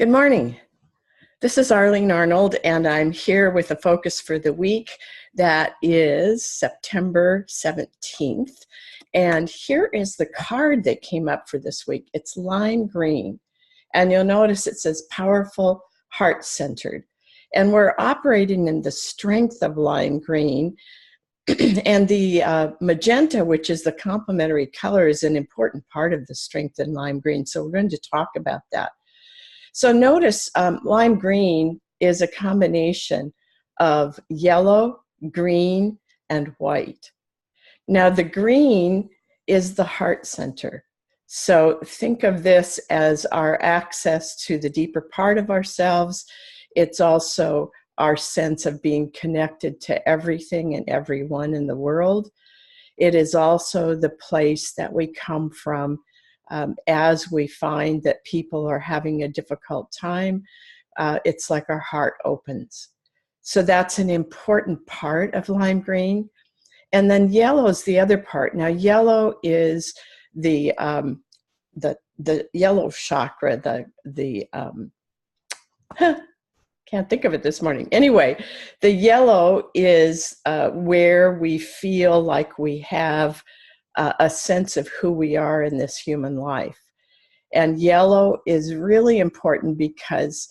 Good morning. This is Arlene Arnold, and I'm here with a focus for the week that is September 17th. And here is the card that came up for this week. It's lime green. And you'll notice it says powerful, heart-centered. And we're operating in the strength of lime green. And the magenta, which is the complementary color, is an important part of the strength in lime green. So we're going to talk about that. So notice lime green is a combination of yellow, green, and white. Now the green is the heart center. So think of this as our access to the deeper part of ourselves. It's also our sense of being connected to everything and everyone in the world. It is also the place that we come from as we find that people are having a difficult time. It's like our heart opens. So that's an important part of lime green. And then yellow is the other part. Now yellow is the yellow chakra, can't think of it this morning. Anyway, the yellow is where we feel like we have a sense of who we are in this human life. And yellow is really important because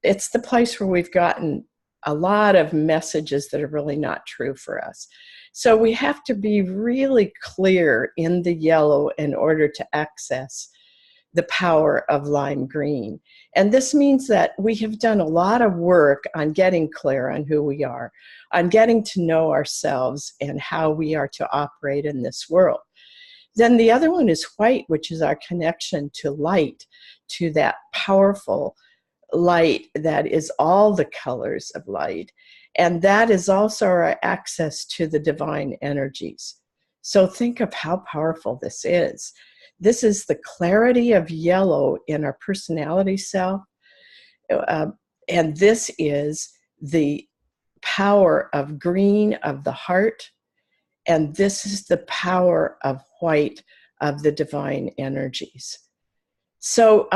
it's the place where we've gotten a lot of messages that are really not true for us. So we have to be really clear in the yellow in order to access the power of lime green. And this means that we have done a lot of work on getting clear on who we are, on getting to know ourselves and how we are to operate in this world. Then the other one is white, which is our connection to light, to that powerful light that is all the colors of light. And that is also our access to the divine energies. So think of how powerful this is. This is the clarity of yellow in our personality self. And this is the power of green of the heart. And this is the power of white of the divine energies. So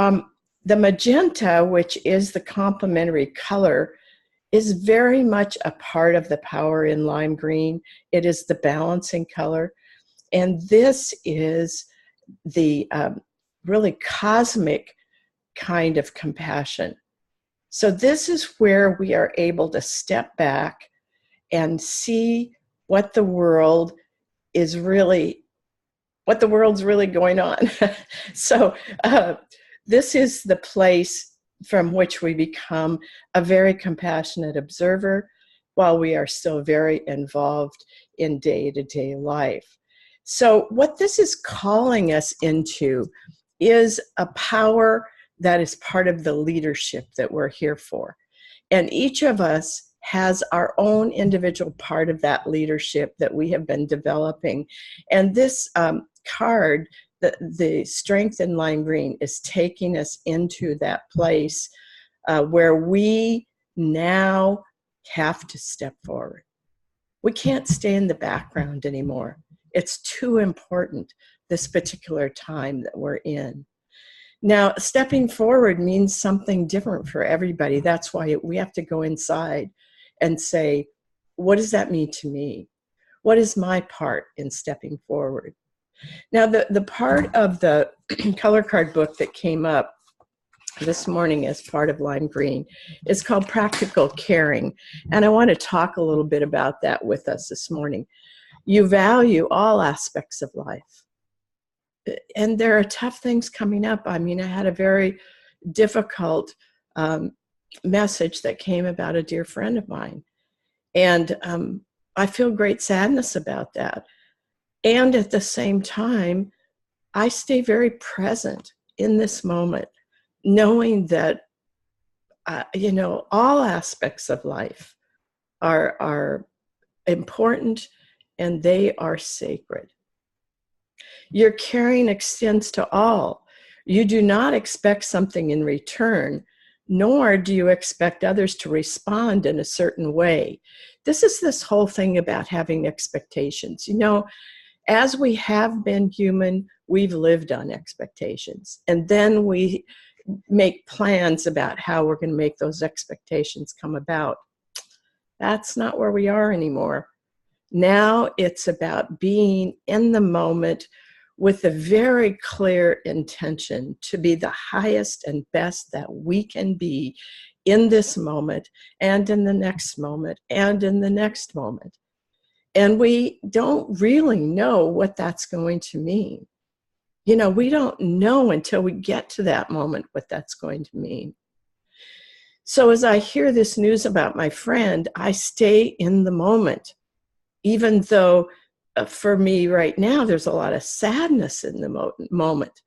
the magenta, which is the complementary color, is very much a part of the power in lime green. It is the balancing color. And this is the really cosmic kind of compassion. So this is where we are able to step back and see what the world's really going on. So this is the place from which we become a very compassionate observer while we are still very involved in day-to-day life. So what this is calling us into is a power that is part of the leadership that we're here for. And each of us has our own individual part of that leadership that we have been developing. And this card, the strength in lime green, is taking us into that place where we now have to step forward. We can't stay in the background anymore. It's too important, this particular time that we're in. Now, stepping forward means something different for everybody. That's why we have to go inside and say, what does that mean to me? What is my part in stepping forward? Now, the part of the color card book that came up this morning as part of lime green is called Practical Caring. And I want to talk a little bit about that with us this morning. You value all aspects of life. And there are tough things coming up. I mean, I had a very difficult message that came about a dear friend of mine. And I feel great sadness about that. And at the same time, I stay very present in this moment, knowing that, all aspects of life are important and they are sacred. Your caring extends to all. You do not expect something in return, nor do you expect others to respond in a certain way. This is this whole thing about having expectations. As we have been human, we've lived on expectations. And then we make plans about how we're going to make those expectations come about. That's not where we are anymore. Now it's about being in the moment with a very clear intention to be the highest and best that we can be in this moment and in the next moment and in the next moment. And we don't really know what that's going to mean. You know, we don't know until we get to that moment what that's going to mean. So as I hear this news about my friend, I stay in the moment, even though for me right now, there's a lot of sadness in the moment.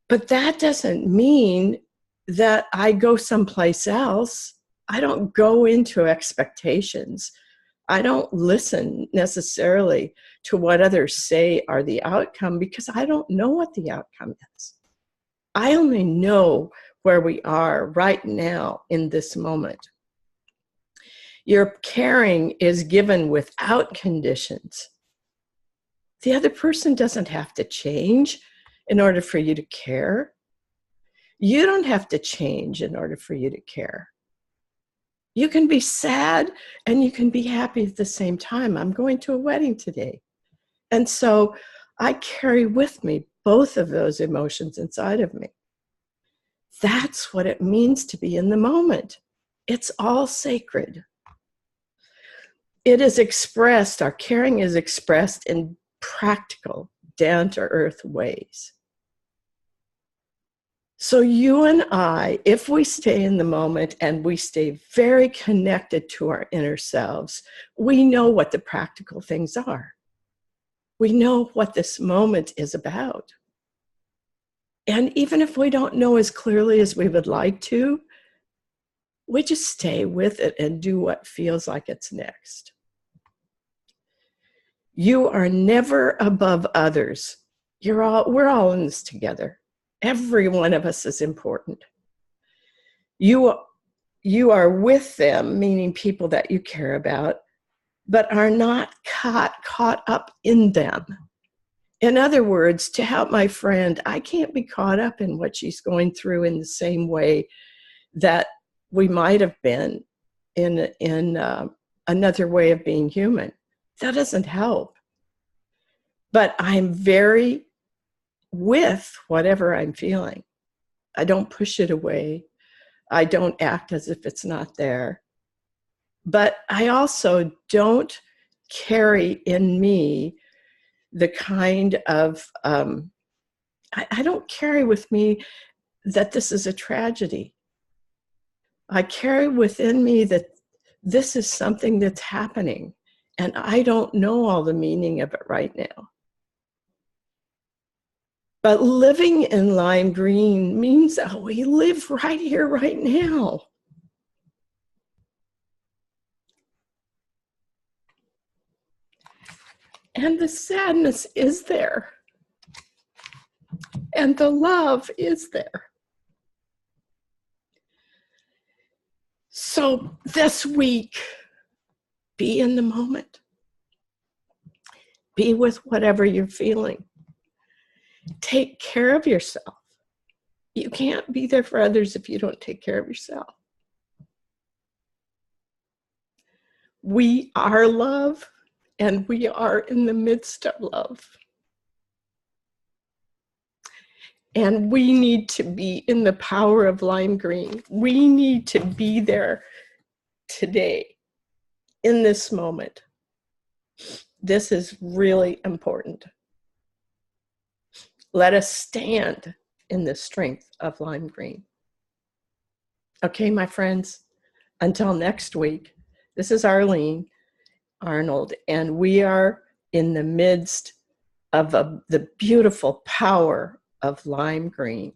But that doesn't mean that I go someplace else. I don't go into expectations. I don't listen necessarily to what others say are the outcome, because I don't know what the outcome is. I only know where we are right now in this moment. Your caring is given without conditions. The other person doesn't have to change in order for you to care. You don't have to change in order for you to care. You can be sad and you can be happy at the same time. I'm going to a wedding today. And so I carry with me both of those emotions inside of me. That's what it means to be in the moment. It's all sacred. It is expressed, our caring is expressed in practical, down-to-earth ways. So you and I, if we stay in the moment and we stay very connected to our inner selves, we know what the practical things are. We know what this moment is about. And even if we don't know as clearly as we would like to, we just stay with it and do what feels like it's next. You are never above others. We're all in this together. Every one of us is important. You are with them, meaning people that you care about, but are not caught up in them. In other words, to help my friend, I can't be caught up in what she's going through in the same way that we might have been in another way of being human. That doesn't help. But I'm very with whatever I'm feeling. I don't push it away. I don't act as if it's not there. But I also don't carry in me the kind of, I don't carry with me that this is a tragedy. I carry within me that this is something that's happening, and I don't know all the meaning of it right now. But living in lime green means that we live right here, right now. And the sadness is there. And the love is there. So this week, be in the moment. Be with whatever you're feeling. Take care of yourself. You can't be there for others if you don't take care of yourself. We are love, and we are in the midst of love. And we need to be in the power of lime green. We need to be there today, in this moment. This is really important. Let us stand in the strength of lime green. Okay, my friends, until next week, this is Arlene Arnold, and we are in the midst of the beautiful power of lime green.